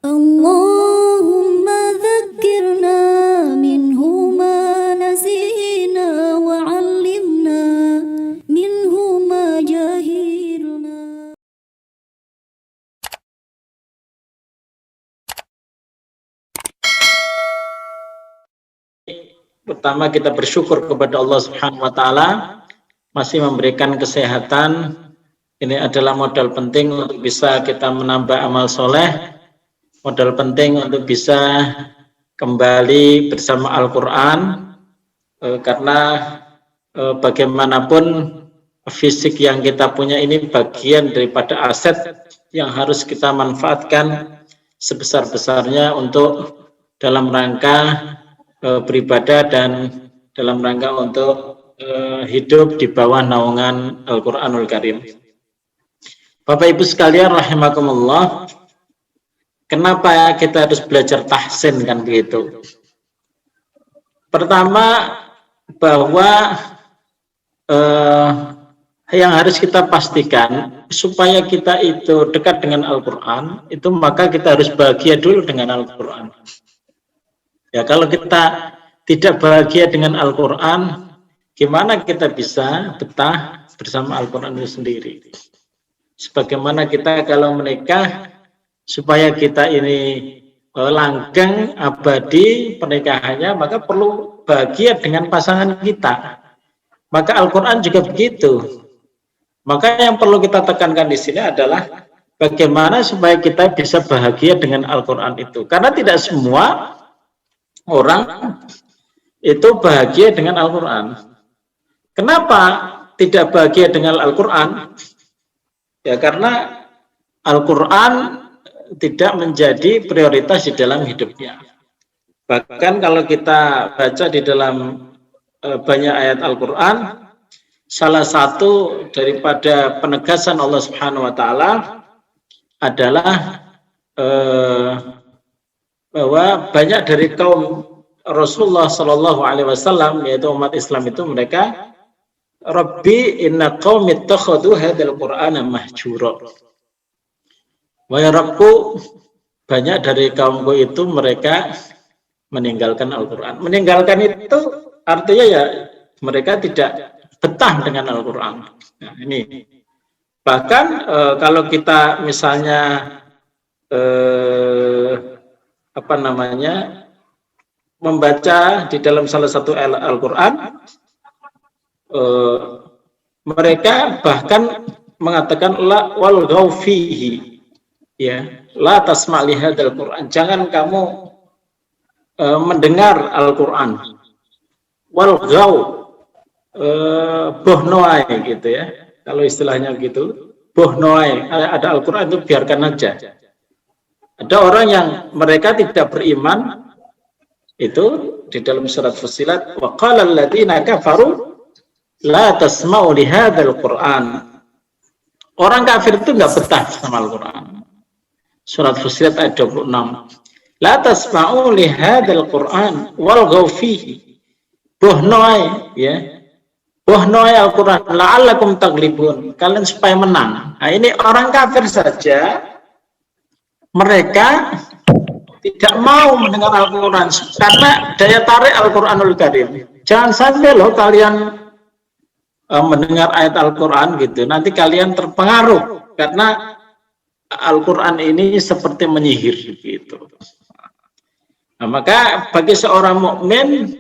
اللهم ذكرنا منه ما نسينا وعلمنا منه ما جهلنا. Pertama, kita bersyukur kepada Allah Subhanahu wa taala masih memberikan kesehatan. Ini adalah modal penting untuk bisa kita menambah amal soleh, modal penting untuk bisa kembali bersama Al-Quran, karena bagaimanapun fisik yang kita punya ini bagian daripada aset yang harus kita manfaatkan sebesar-besarnya untuk dalam rangka beribadah dan dalam rangka untuk hidup di bawah naungan Al-Quranul Karim. Bapak Ibu sekalian rahimakumullah, kenapa kita harus belajar tahsin kan begitu? Pertama, bahwa yang harus kita pastikan supaya kita itu dekat dengan Al-Quran, itu maka kita harus bahagia dulu dengan Al-Quran. Ya, kalau kita tidak bahagia dengan Al-Quran, gimana kita bisa betah bersama Al-Quran itu sendiri? Sebagaimana kita kalau menikah, supaya kita ini langgeng, abadi pernikahannya, maka perlu bahagia dengan pasangan kita. Maka Al-Quran juga begitu. Maka yang perlu kita tekankan di sini adalah bagaimana supaya kita bisa bahagia dengan Al-Quran itu. Karena tidak semua orang itu bahagia dengan Al-Quran. Kenapa tidak bahagia dengan Al-Quran? Ya, karena Al-Quran tidak menjadi prioritas di dalam hidupnya. Bahkan kalau kita baca di dalam banyak ayat Al-Quran, salah satu daripada penegasan Allah Subhanahu wa taala adalah bahwa banyak dari kaum Rasulullah Shallallahu Alaihi Wasallam, yaitu umat Islam itu, mereka Rabbi inna qaumi ittakhadhu hadzal Qur'ana mahjura. Wahai Rabbku, banyak dari kaumku itu mereka meninggalkan Al-Quran. Meninggalkan itu artinya ya mereka tidak betah dengan Al-Quran. Nah, ini bahkan kalau kita misalnya membaca di dalam salah satu Al-Quran, mereka bahkan mengatakan la wal ghaufihi, ya, la tasma' li hadzal Qur'an, jangan kamu mendengar Al-Quran. Wal ghaw, bohnoai gitu ya, kalau istilahnya gitu, bohnoai, ada Al-Quran itu biarkan aja. Ada orang yang mereka tidak beriman, itu di dalam surat Fussilat, wa qala alladziina kafaru la tasma'u li hadzal Qur'an. Orang kafir itu enggak betah sama Al-Quran. Surat Fussilat ayat 26. La tasma'u li hadzal Qur'an wal ghaw fihi. Bohnoai, ya. Bohnoai Al-Quran, la'allakum taglibun. Kalian supaya menang. Nah, ini orang kafir saja mereka tidak mau mendengar Al-Quran karena daya tarik Al-Quranul Karim. Jangan sampai loh kalian mendengar ayat Al-Quran gitu, nanti kalian terpengaruh karena Al-Quran ini seperti menyihir gitu. Nah, maka bagi seorang mukmin,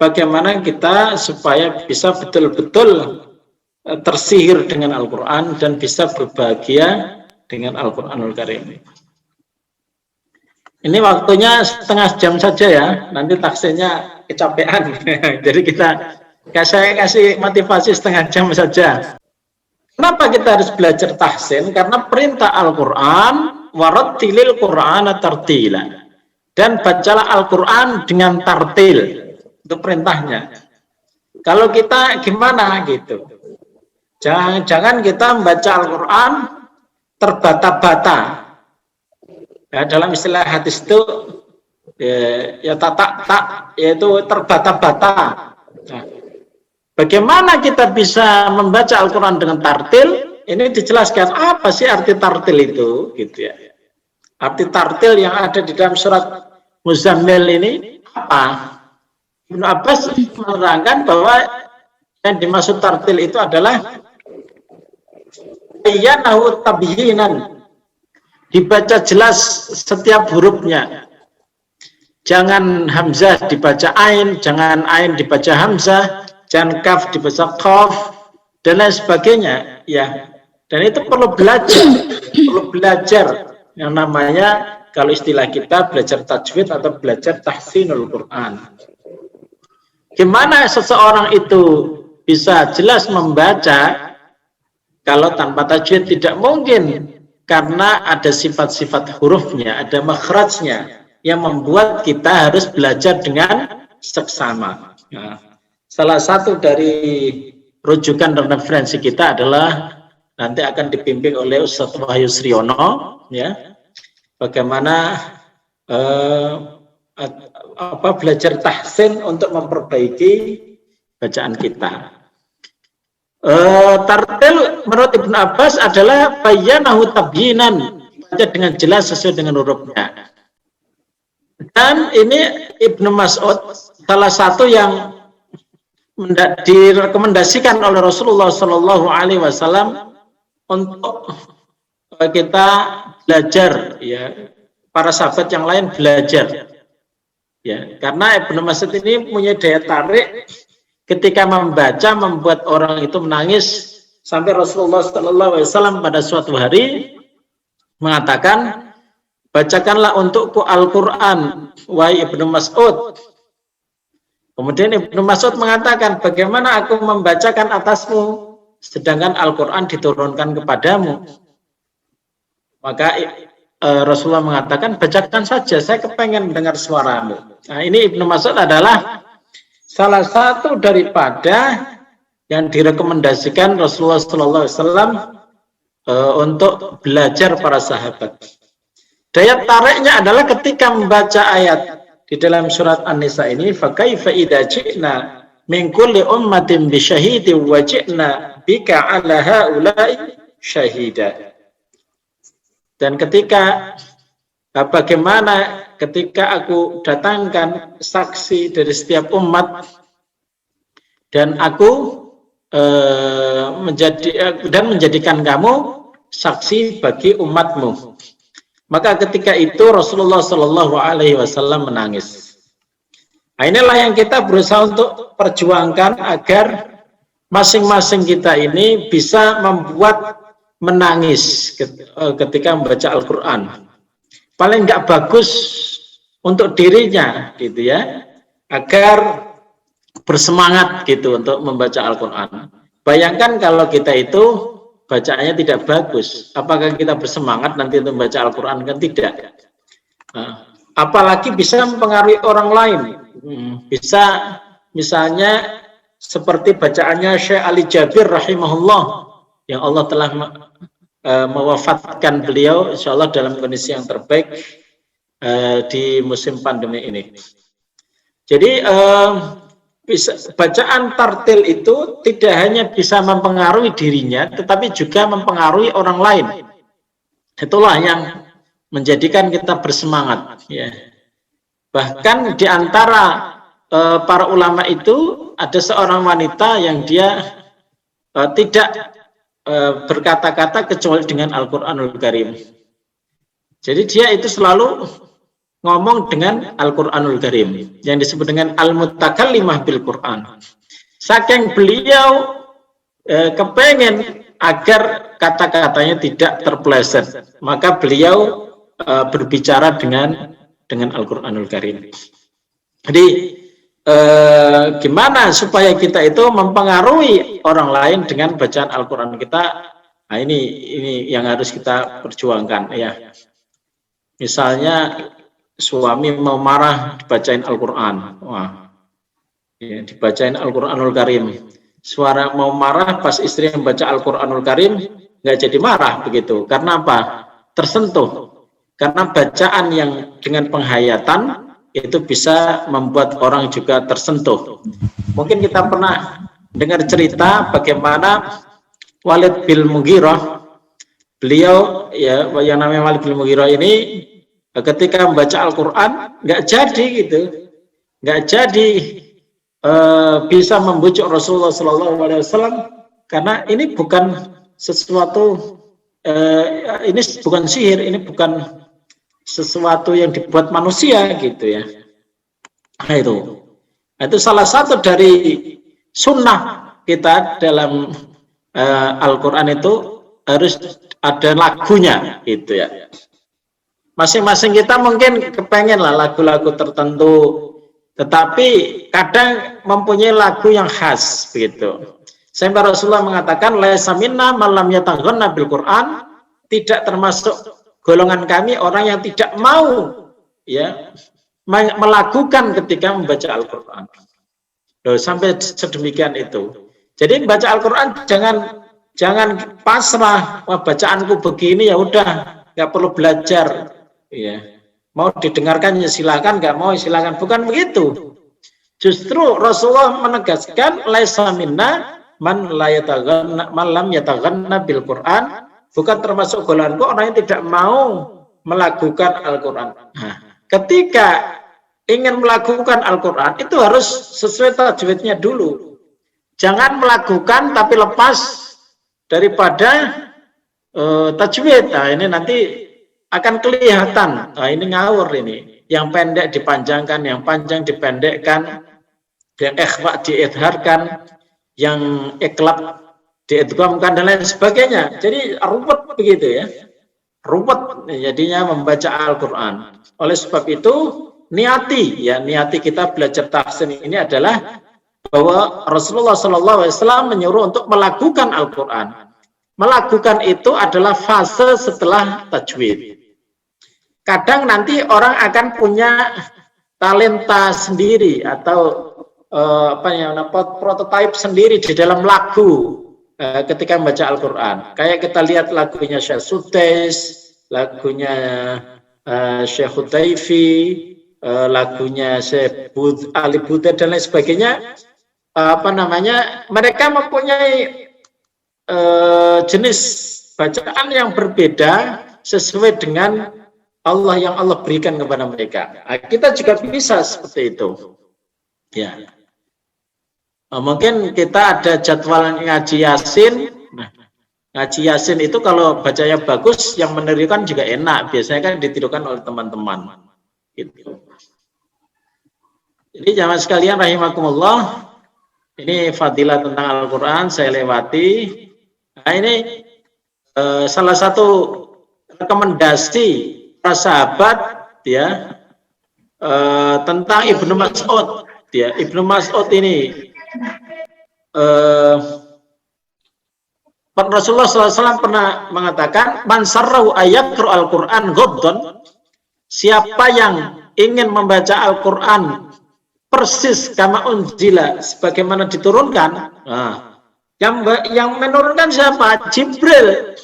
bagaimana kita supaya bisa betul-betul tersihir dengan Al-Quran dan bisa berbahagia dengan Al-Quranul Karim. Ini waktunya setengah jam saja ya, nanti taksinya kecapean. Jadi saya kasih motivasi setengah jam saja. Kenapa kita harus belajar tahsin? Karena perintah Al-Quran, warattilil Qur'ana tartila, dan bacalah Al-Quran dengan tartil. Itu perintahnya. Kalau kita gimana gitu? Jangan kita membaca Al-Quran terbata-bata. Ya, dalam istilah hadis itu ya tak, yaitu terbata-bata. Nah, bagaimana kita bisa membaca Al-Quran dengan tartil? Ini dijelaskan apa sih arti tartil itu, gitu ya. Arti tartil yang ada di dalam surat Muzammil ini apa? Ibnu Abbas menerangkan bahwa yang dimaksud tartil itu adalah bayyanahu tabyinan, dibaca jelas setiap hurufnya. Jangan hamzah dibaca ain, jangan ain dibaca hamzah, jangan kaf dibaca qaf, dan lain sebagainya. Ya, dan itu perlu belajar yang namanya, kalau istilah kita, belajar tajwid atau belajar tahsinul Quran. Gimana seseorang itu bisa jelas membaca kalau tanpa tajwid? Tidak mungkin, karena ada sifat-sifat hurufnya, ada makhrajnya yang membuat kita harus belajar dengan seksama. Nah, salah satu dari rujukan dan referensi kita adalah nanti akan dipimpin oleh Ustadz Wahyu Sriono, ya, bagaimana belajar tahsin untuk memperbaiki bacaan kita. Tartil menurut Ibnu Abbas adalah bayyanahu tabyinan, baca dengan jelas sesuai dengan hurufnya. Dan ini Ibnu Mas'ud salah satu yang direkomendasikan oleh Rasulullah Shallallahu Alaihi Wasallam untuk kita belajar, ya, para sahabat yang lain belajar, ya, karena Ibnu Mas'ud ini punya daya tarik ketika membaca membuat orang itu menangis, sampai Rasulullah Shallallahu Alaihi Wasallam pada suatu hari mengatakan, bacakanlah untukku Al-Quran, wahai Ibnu Mas'ud. Kemudian Ibnu Mas'ud mengatakan, bagaimana aku membacakan atasmu, sedangkan Al-Quran diturunkan kepadamu? Maka Rasulullah mengatakan, bacakan saja, saya kepengen mendengar suaramu. Nah, ini Ibnu Mas'ud adalah salah satu daripada yang direkomendasikan Rasulullah SAW untuk belajar para sahabat. Daya tariknya adalah ketika membaca ayat di dalam surat An-Nisa ini, fakaifa idza ji'na min kulli ummatin bi syahidin wa ji'na bika 'ala haula'i syahida. Dan ketika bagaimana ketika aku datangkan saksi dari setiap umat dan aku menjadikan kamu saksi bagi umatmu. Maka ketika itu Rasulullah Shallallahu Alaihi Wasallam menangis. Nah, inilah yang kita berusaha untuk perjuangkan agar masing-masing kita ini bisa membuat menangis ketika membaca Al-Quran. Paling nggak bagus untuk dirinya, gitu ya, agar bersemangat gitu untuk membaca Al-Quran. Bayangkan kalau kita itu bacaannya tidak bagus, apakah kita bersemangat nanti untuk membaca Al-Quran? Kan tidak. Nah, apalagi bisa mempengaruhi orang lain. Bisa misalnya seperti bacaannya Syekh Ali Jabir rahimahullah, yang Allah telah mewafatkan beliau, insya Allah dalam kondisi yang terbaik di musim pandemi ini. Jadi bacaan tartil itu tidak hanya bisa mempengaruhi dirinya, tetapi juga mempengaruhi orang lain. Itulah yang menjadikan kita bersemangat. Ya. Bahkan di antara para ulama itu ada seorang wanita yang dia tidak berkata-kata kecuali dengan Al-Quranul Karim. Jadi dia itu selalu ngomong dengan Al-Quranul Karim, yang disebut dengan Al-Mutakallimah bil Quran. Saking beliau kepengen agar kata-katanya tidak terpeleset, maka beliau berbicara dengan Al-Quranul Karim. Jadi gimana supaya kita itu mempengaruhi orang lain dengan bacaan Al-Quran kita? Nah, ini yang harus kita perjuangkan, ya. Misalnya suami mau marah, dibacain Al-Quran. Wah, ya, dibacain Al-Quranul Karim. Suara mau marah, pas istri yang baca Al-Quranul Karim, nggak jadi marah begitu. Karena apa? Tersentuh. Karena bacaan yang dengan penghayatan itu bisa membuat orang juga tersentuh. Mungkin kita pernah dengar cerita bagaimana Walid bin Mughirah, beliau, ya, yang namanya Walid bin Mughirah ini ketika membaca Al-Quran nggak jadi gitu, nggak jadi bisa membujuk Rasulullah SAW, karena ini bukan sesuatu, ini bukan sihir, ini bukan sesuatu yang dibuat manusia gitu ya. Nah, itu salah satu dari sunnah kita dalam Al-Quran itu harus ada lagunya gitu ya. Masing-masing kita mungkin kepengen lah lagu-lagu tertentu, tetapi kadang mempunyai lagu yang khas begitu. Sampai Rasulullah mengatakan, laisa minna man lam yataghanna bil Quran, tidak termasuk golongan kami orang yang tidak mau ya melakukan ketika membaca Al-Quran. Sampai sedemikian itu. Jadi membaca Al-Quran jangan pasrah, wah bacaanku begini ya udah, nggak perlu belajar. Ya, mau didengarkan ya silakan, nggak mau silakan, bukan begitu. Justru Rasulullah menegaskan laisa minna man lam yataghanna bil Quran, bukan termasuk golonganku orang yang tidak mau melakukan Al-Quran. Nah, ketika ingin melakukan Al-Quran itu harus sesuai tajwidnya dulu. Jangan melakukan tapi lepas daripada tajwid. Nah, ini nanti akan kelihatan, nah ini ngawur ini. Yang pendek dipanjangkan, yang panjang dipendekkan, yang ikhfa diidharkan, yang iklab diidghamkan dan lain sebagainya. Jadi ruwet begitu ya. Ruwet jadinya membaca Al-Quran. Oleh sebab itu niati kita belajar tafsir ini adalah bahwa Rasulullah SAW menyuruh untuk melakukan Al-Quran. Melakukan itu adalah fase setelah tajwid. Kadang nanti orang akan punya talenta sendiri atau prototipe sendiri di dalam lagu ketika membaca Al-Quran. Kayak kita lihat lagunya Syekh Sudais, lagunya Syekh Hudayfi, lagunya Syekh Ali Butet dan lain sebagainya. Mereka mempunyai jenis bacaan yang berbeda sesuai dengan Allah yang Allah berikan kepada mereka. Nah, kita juga bisa seperti itu. Ya. Mungkin kita ada jadwal ngaji Yasin. Nah, ngaji Yasin itu kalau bacanya bagus, yang menerikan juga enak. Biasanya kan ditirukan oleh teman-teman. Gitu. Jadi jamaah sekalian rahimakumullah, ini fadilah tentang Al-Quran saya lewati. Nah, ini salah satu rekomendasi para sahabat ya tentang Ibnu Mas'ud ya. Ibnu Mas'ud ini Rasulullah SAW pernah mengatakan, man sarrahu ayaqra al-Quran ghaddon, siapa yang ingin membaca Al-Quran persis kama unzila, sebagaimana diturunkan. Nah, yang menurunkan siapa? Jibril.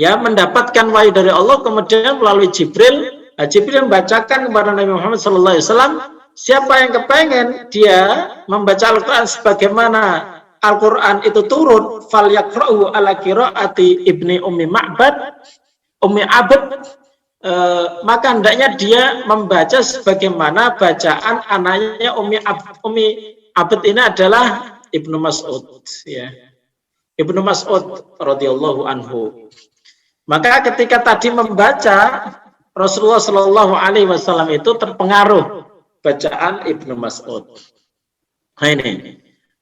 Ya, mendapatkan wahyu dari Allah, kemudian melalui Jibril, Jibril membacakan kepada Nabi Muhammad SAW. Siapa yang kepengen dia membaca Al-Quran sebagaimana Al-Quran itu turun, fal yaqra'u ala qiraati ibni Ummi Abd, maka hendaknya dia membaca sebagaimana bacaan anaknya Ummi Abd ini adalah Ibnu Mas'ud ya. Ibnu Mas'ud radhiyallahu anhu. Maka ketika tadi membaca, Rasulullah Shallallahu Alaihi Wasallam itu terpengaruh bacaan Ibnu Mas'ud.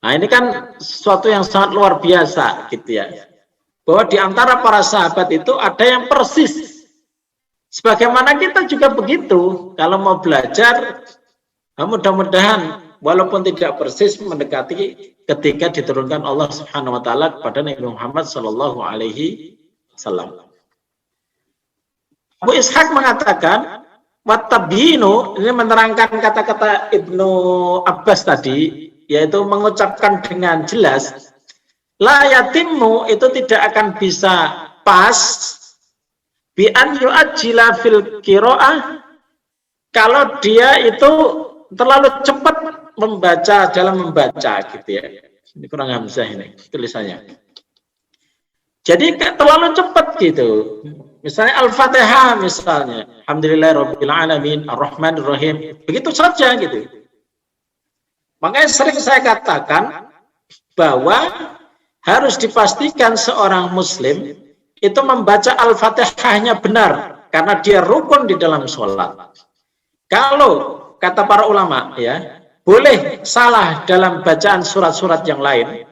Nah ini kan sesuatu yang sangat luar biasa gitu ya. Bahwa di antara para sahabat itu ada yang persis. Sebagaimana kita juga begitu. Kalau mau belajar, mudah-mudahan walaupun tidak persis mendekati ketika diturunkan Allah Subhanahu Wa Taala kepada Nabi Muhammad Shallallahu Alaihi Wasallam. Abu Ishaq mengatakan, watabinu, ini menerangkan kata-kata Ibnu Abbas tadi, yaitu mengucapkan dengan jelas, la yatimmu itu tidak akan bisa pas, bi an yu'ajjila fil qiraah, kalau dia itu terlalu cepat dalam membaca gitu ya. Ini kurang hamzah ini tulisannya. Jadi terlalu cepat gitu. Misalnya Al-Fatihah misalnya, Alhamdulillahirabbil alamin, Ar-Rahmanir Rahim, begitu saja gitu. Makanya sering saya katakan bahwa harus dipastikan seorang muslim itu membaca Al-Fatihahnya benar karena dia rukun di dalam sholat. Kalau kata para ulama ya, boleh salah dalam bacaan surat-surat yang lain,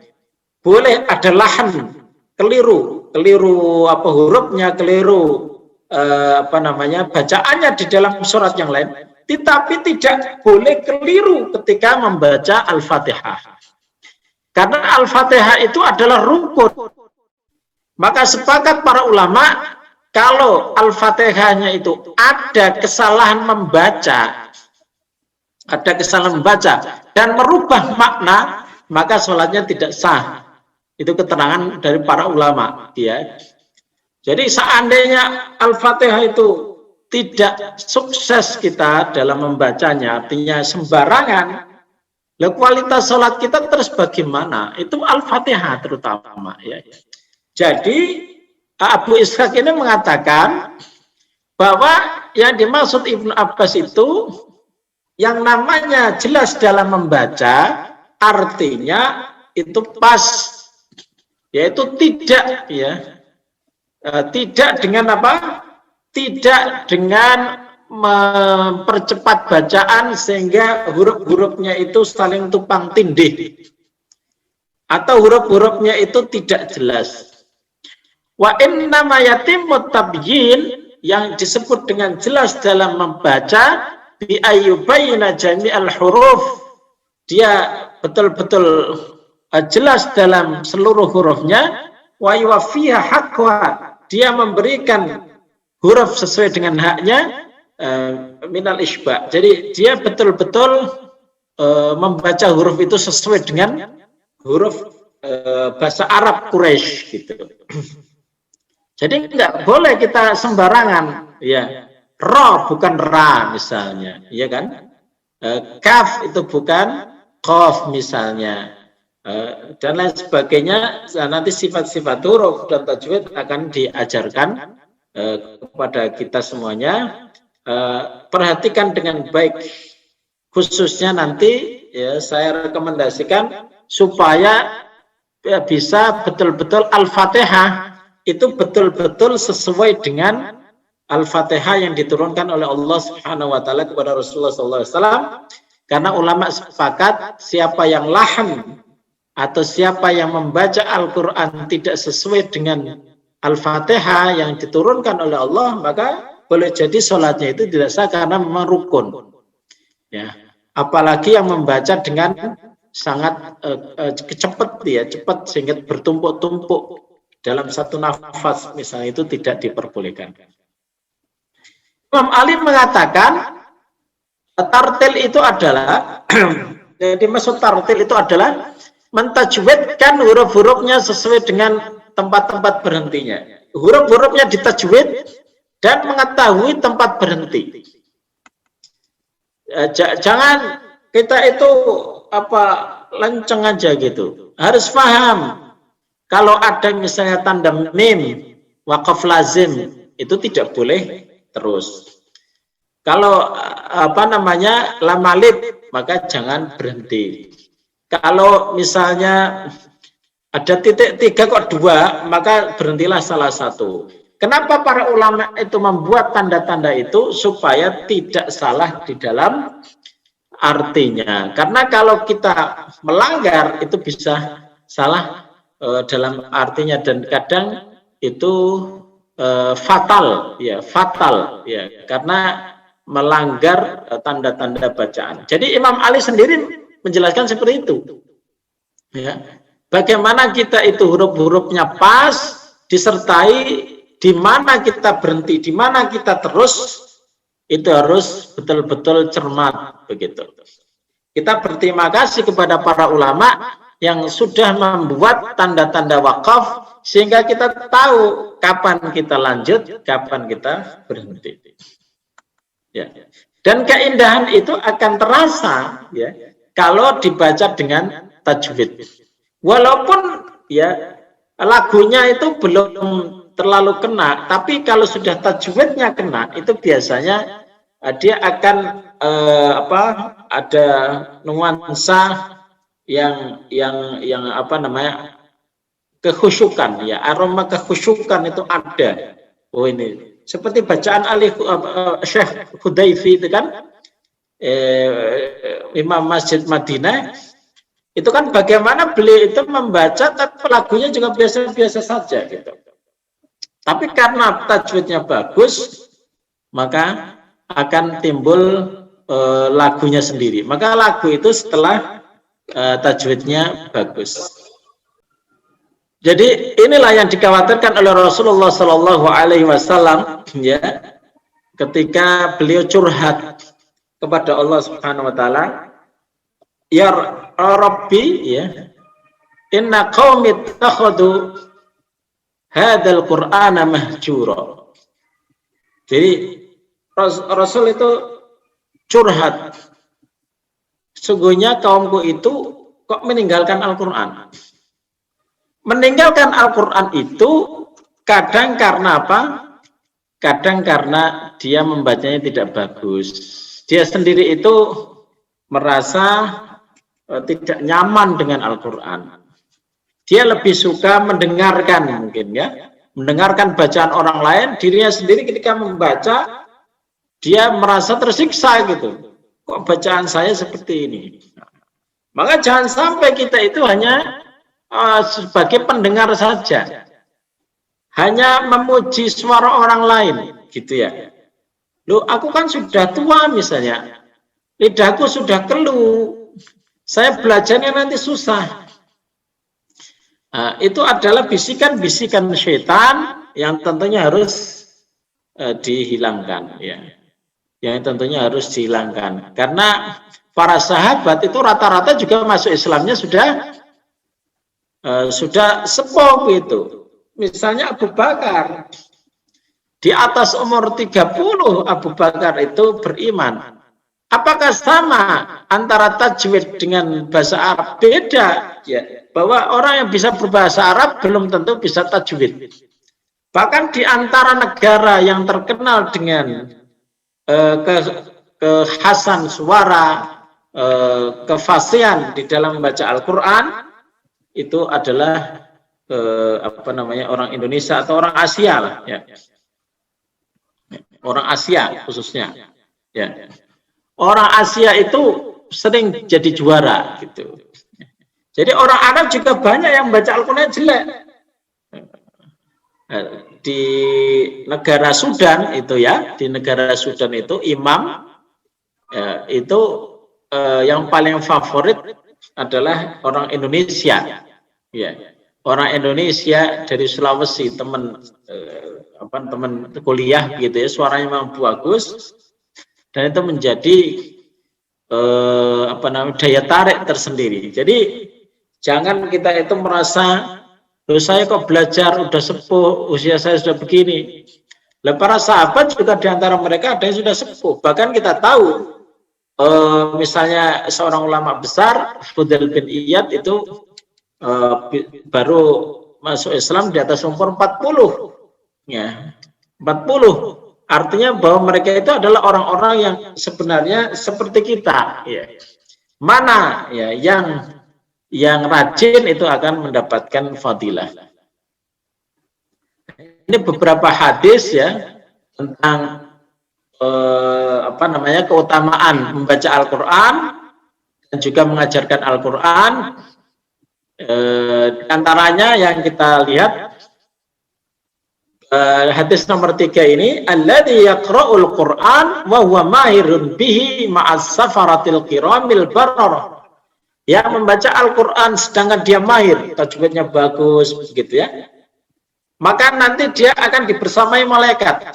boleh ada lahan, keliru apa hurufnya, keliru bacaannya di dalam surat yang lain, tetapi tidak boleh keliru ketika membaca Al-Fatihah. Karena Al-Fatihah itu adalah rukun. Maka sepakat para ulama, kalau Al-Fatihahnya itu ada kesalahan membaca, dan merubah makna, maka sholatnya tidak sah. Itu keterangan dari para ulama. Ya. Jadi seandainya Al-Fatihah itu tidak sukses kita dalam membacanya, artinya sembarangan, kualitas sholat kita terus bagaimana? Itu Al-Fatihah terutama. Ya. Jadi Abu Ishaq ini mengatakan bahwa yang dimaksud Ibnu Abbas itu yang namanya jelas dalam membaca, artinya itu pas, yaitu tidak ya, tidak dengan apa? Tidak dengan mempercepat bacaan sehingga huruf-hurufnya itu saling tumpang tindih atau huruf-hurufnya itu tidak jelas. Wa innama yatimmu tabyin, yang disebut dengan jelas dalam membaca, bi ayyubayna jami'al huruf, dia betul-betul jelas dalam seluruh hurufnya, wa yuwaffiha haqqha, dia memberikan huruf sesuai dengan haknya, minal isba'. Jadi dia betul-betul membaca huruf itu sesuai dengan huruf bahasa Arab Quraisy gitu. Jadi enggak boleh kita sembarangan, ya. Ro bukan ra misalnya, ya kan? Kaf itu bukan qaf misalnya, dan lain sebagainya. Nanti sifat-sifat huruf dan tajwid akan diajarkan kepada kita semuanya. Perhatikan dengan baik, khususnya nanti ya saya rekomendasikan supaya bisa betul-betul Al-Fatihah itu betul-betul sesuai dengan Al-Fatihah yang diturunkan oleh Allah Subhanahu wa taala kepada Rasulullah SAW. Karena ulama sepakat siapa yang lahan atau siapa yang membaca Al-Qur'an tidak sesuai dengan Al-Fatihah yang diturunkan oleh Allah, maka boleh jadi sholatnya itu tidak sah karena memang rukun. Ya, apalagi yang membaca dengan sangat cepat ya, cepat sehingga bertumpuk-tumpuk dalam satu nafas misalnya, itu tidak diperbolehkan. Imam Ali mengatakan tartil itu adalah jadi maksud tartil itu adalah mentajwidkan huruf-hurufnya sesuai dengan tempat-tempat berhentinya. Huruf-hurufnya ditajwid dan mengetahui tempat berhenti. Jangan kita itu lenceng aja gitu. Harus paham. Kalau ada misalnya tanda mim, waqaf lazim, itu tidak boleh terus. Kalau lam alif, maka jangan berhenti. Kalau misalnya ada titik 3 kok 2, maka berhentilah salah satu. Kenapa para ulama itu membuat tanda-tanda itu? Supaya tidak salah di dalam artinya. Karena kalau kita melanggar itu bisa salah dalam artinya, dan kadang itu fatal ya, karena melanggar tanda-tanda bacaan. Jadi Imam Ali sendiri menjelaskan seperti itu. Ya. Bagaimana kita itu huruf-hurufnya pas, disertai di mana kita berhenti, di mana kita terus, itu harus betul-betul cermat begitu. Kita berterima kasih kepada para ulama yang sudah membuat tanda-tanda wakaf sehingga kita tahu kapan kita lanjut, kapan kita berhenti. Ya. Dan keindahan itu akan terasa ya kalau dibaca dengan tajwid. Walaupun ya lagunya itu belum terlalu kena, tapi kalau sudah tajwidnya kena, itu biasanya dia akan ada nuansa yang apa namanya, kekhusyukan, ya, aroma kekhusyukan itu ada. Oh, ini seperti bacaan Syekh Hudayfi itu kan, Imam Masjid Madinah, itu kan bagaimana beliau itu membaca, tapi lagunya juga biasa-biasa saja gitu. Tapi karena tajwidnya bagus, maka akan timbul lagunya sendiri. Maka lagu itu setelah tajwidnya bagus. Jadi inilah yang dikhawatirkan oleh Rasulullah Shallallahu Alaihi Wasallam, ya, ketika beliau curhat kepada Allah Subhanahu Wa Taala, ya Rabbi, ya, inna qaumi takhadu hadzal Qur'ana mahjura. Jadi Rasul itu curhat, sungguhnya kaumku itu kok meninggalkan Al-Quran. Meninggalkan Al-Quran itu kadang karena apa? Kadang karena dia membacanya tidak bagus. Dia sendiri itu merasa tidak nyaman dengan Al-Quran. Dia lebih suka mendengarkan, mungkin, ya, mendengarkan bacaan orang lain. Dirinya sendiri ketika membaca, dia merasa tersiksa gitu. Kok bacaan saya seperti ini? Maka jangan sampai kita itu hanya sebagai pendengar saja, hanya memuji suara orang lain, gitu ya. Loh, aku kan sudah tua misalnya, lidahku sudah keluh, saya belajarnya nanti susah. Nah, itu adalah bisikan-bisikan syaitan yang tentunya harus dihilangkan, ya. Yang tentunya harus dihilangkan, karena para sahabat itu rata-rata juga masuk Islamnya sudah sepuh gitu. Misalnya Abu Bakar, di atas umur 30 Abu Bakar itu beriman. Apakah sama antara tajwid dengan bahasa Arab? Beda, ya. Bahwa orang yang bisa berbahasa Arab belum tentu bisa tajwid. Bahkan di antara negara yang terkenal dengan kekhasan suara, kefasihan di dalam membaca Al-Quran, itu adalah orang Indonesia atau orang Asia lah, ya. Orang Asia khususnya, ya. Orang Asia itu sering jadi juara gitu. Jadi orang Arab juga banyak yang baca Al-Quran jelek. Di negara Sudan itu, ya, di negara Sudan itu imam, ya, itu yang paling favorit adalah orang Indonesia, ya. Orang Indonesia dari Sulawesi, teman kuliah gitu, ya, suaranya memang bagus, dan itu menjadi daya tarik tersendiri. Jadi jangan kita itu merasa, loh, saya kok belajar udah sepuh, usia saya sudah begini. Lah, para sahabat juga diantara mereka ada yang sudah sepuh. Bahkan kita tahu, misalnya seorang ulama besar, Fudail bin Iyad itu baru masuk Islam di atas umur 40, ya, 40. Artinya bahwa mereka itu adalah orang-orang yang sebenarnya seperti kita, ya. Mana, ya, yang rajin itu akan mendapatkan fadilah. Ini beberapa hadis, ya, tentang keutamaan membaca Al-Quran dan juga mengajarkan Al-Quran. Antaranya yang kita lihat, hadis nomor 3 ini, alladzi yaqra'ul Qur'an wa huwa mahirun bihi ma'as safaratil kiramil bararah. Yang membaca Al-Quran sedangkan dia mahir, tajwidnya bagus, begitu, ya. Maka nanti dia akan dibersamai malaikat.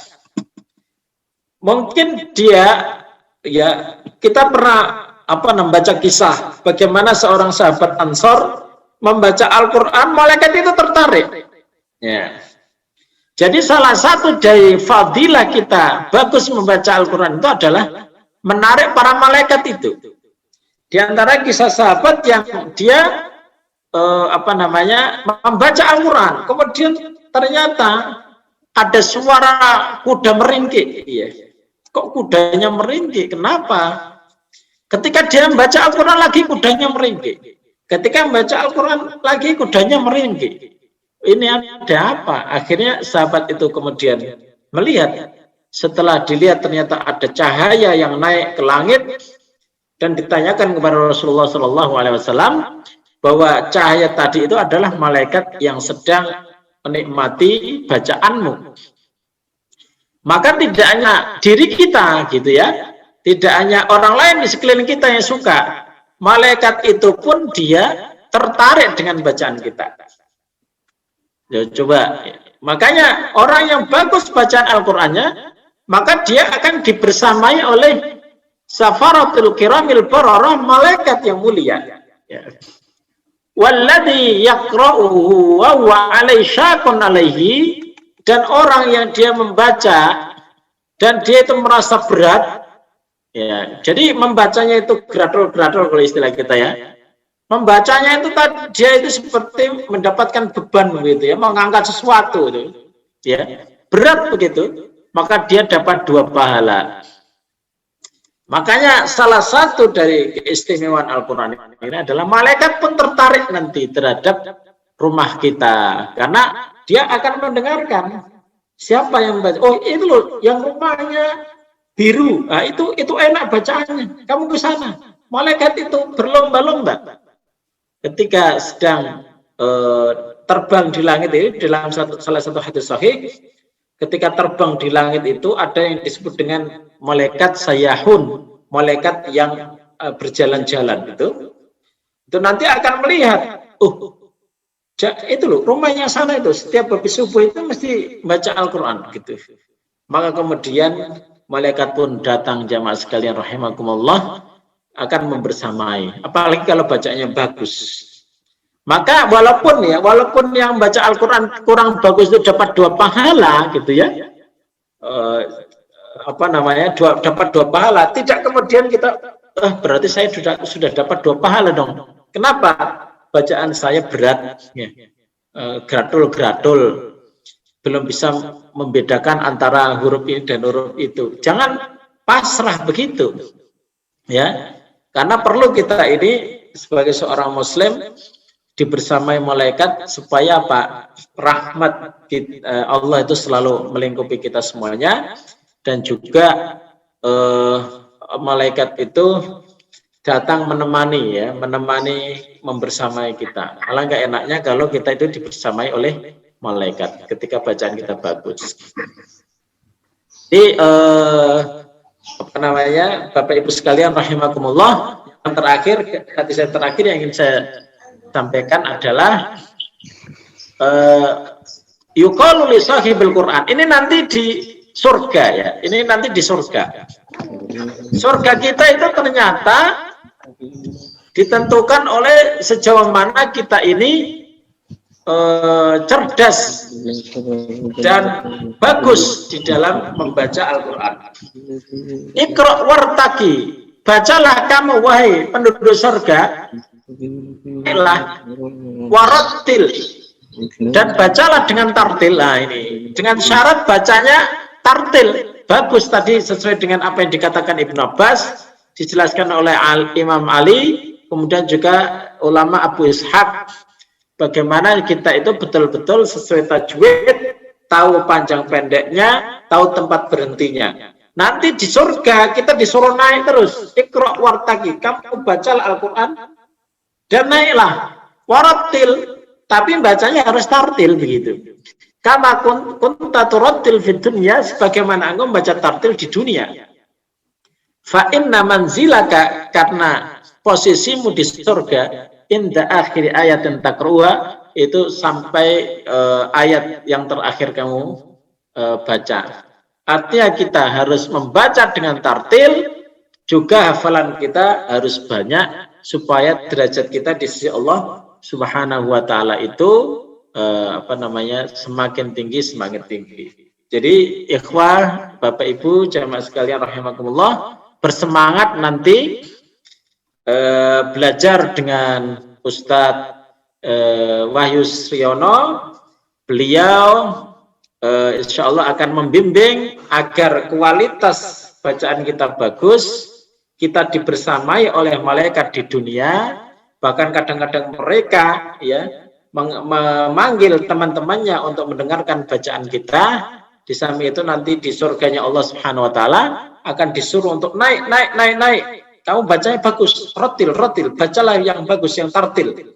Mungkin dia, ya, kita pernah membaca kisah bagaimana seorang sahabat Ansor membaca Al-Quran, malaikat itu tertarik, ya. Jadi salah satu dari fadilah kita bagus membaca Al-Quran itu adalah menarik para malaikat itu. Di antara kisah sahabat yang dia membaca Al-Quran, kemudian ternyata ada suara kuda meringkik. Iya. Kok kudanya meringkik? Kenapa? Ketika dia membaca Al-Quran lagi, kudanya meringkik. Ketika membaca Al-Quran lagi, kudanya meringkik. Ini ada apa? Akhirnya sahabat itu kemudian melihat. Setelah dilihat ternyata ada cahaya yang naik ke langit dan ditanyakan kepada Rasulullah SAW bahwa cahaya tadi itu adalah malaikat yang sedang menikmati bacaanmu. Maka tidak hanya diri kita gitu ya, tidak hanya orang lain di sekeliling kita yang suka, malaikat itu pun dia tertarik dengan bacaan kita. Ya, coba, makanya orang yang bagus bacaan Al-Qur'annya, maka dia akan dibersamai oleh safaratul kiramil bararah, malaikat yang mulia. Ya. Walladzi yaqra'uhu wa huwa alaihi syaqun alaihi, dan orang yang dia membaca dan dia itu merasa berat, ya. Jadi membacanya itu gradul-gradul kalau istilah kita ya. Membacanya itu dia itu seperti mendapatkan beban begitu ya, mengangkat sesuatu itu. Ya. Berat begitu, maka dia dapat 2 pahala. Makanya salah satu dari keistimewaan Al-Quran ini adalah malaikat pun tertarik nanti terhadap rumah kita. Karena dia akan mendengarkan siapa yang membaca. Oh itu loh yang rumahnya biru. Nah, itu enak bacaannya. Kamu ke sana. Malaikat itu berlomba-lomba. Ketika sedang terbang di langit ini, dalam salah satu hadis sahih, ketika terbang di langit itu ada yang disebut dengan malaikat sayahun, malaikat yang berjalan-jalan itu nanti akan melihat, itu loh rumahnya sana itu setiap habis subuh itu mesti baca Al-Quran gitu. Maka kemudian malaikat pun datang, jamaah sekalian rahimakumullah, akan membersamai, apalagi kalau bacanya bagus. Maka walaupun yang baca Al-Quran kurang bagus itu dapat 2 pahala gitu ya, dapat 2 pahala, tidak kemudian kita berarti saya sudah dapat 2 pahala dong. Kenapa? Bacaan saya berat, ya. Gradul, belum bisa membedakan antara huruf ini dan huruf itu. Jangan pasrah begitu, ya. Karena perlu kita ini sebagai seorang Muslim dibersamai malaikat supaya apa? Rahmat Allah itu selalu melingkupi kita semuanya, dan juga malaikat itu datang menemani membersamai kita. Alangkah enaknya kalau kita itu dibersamai oleh malaikat ketika bacaan kita bagus. Jadi Bapak Ibu sekalian rahimakumullah, yang terakhir, hadis yang terakhir yang ingin saya sampaikan adalah yuqalu li sahibil Quran. Ini nanti di surga ya. Ini nanti di surga. Surga kita itu ternyata ditentukan oleh sejauh mana kita ini cerdas dan bagus di dalam membaca Al-Quran. Iqra' wartaqi, bacalah kamu wahai penduduk surga, warattil, dan bacalah dengan tartil. Nah ini dengan syarat bacanya tartil bagus, tadi sesuai dengan apa yang dikatakan Ibnu Abbas, dijelaskan oleh Imam Ali, kemudian juga ulama Abu Ishaq, bagaimana kita itu betul-betul sesuai tajwid, tahu panjang pendeknya, tahu tempat berhentinya. Nanti di surga kita disuruh naik terus. Iqra' wartaqi, kamu bacalah Al-Quran dan naiklah. Warattil, tapi bacanya harus tartil begitu. Kama kunta turattil fid dunya, sebagaimana engkau membaca tartil di dunia. Fa inna manzilaka, karena posisimu di surga, inda akhir ayat yang takruha, itu sampai ayat yang terakhir kamu baca. Artinya kita harus membaca dengan tartil, juga hafalan kita harus banyak supaya derajat kita di sisi Allah Subhanahu wa taala itu semakin tinggi. Jadi ikhwah, Bapak Ibu, jamaah sekalian rahimakumullah, bersemangat nanti belajar dengan Ustadz Wahyu Sriono, beliau insya Allah akan membimbing agar kualitas bacaan kita bagus, kita dibersamai oleh malaikat di dunia, bahkan kadang-kadang mereka ya memanggil teman-temannya untuk mendengarkan bacaan kita. Di samping itu nanti di surganya Allah Subhanahu wa taala akan disuruh untuk naik. Kamu bacanya bagus, rotil, bacalah yang bagus, yang tartil.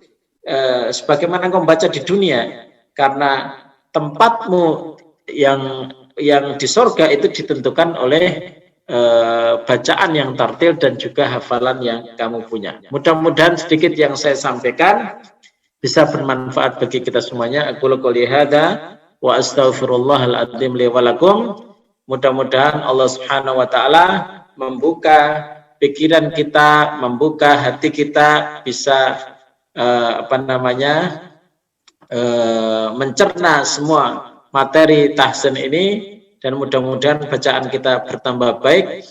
Sebagaimana kamu baca di dunia, karena tempatmu yang di surga itu ditentukan oleh bacaan yang tartil dan juga hafalan yang kamu punya. Mudah-mudahan sedikit yang saya sampaikan bisa bermanfaat bagi kita semuanya. Aku qouli hadza wa astaghfirullahal adzim li wa lakum. Mudah-mudahan Allah Subhanahu wa taala membuka pikiran kita, membuka hati kita, bisa mencerna semua materi tahsin ini, dan mudah-mudahan bacaan kita bertambah baik.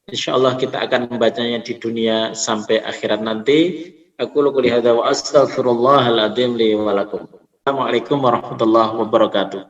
Insyaallah kita akan membacanya di dunia sampai akhirat nanti. Aku qouli hadza wa astaghfirullahal adzim li wa lakum. Assalamualaikum warahmatullahi wabarakatuh.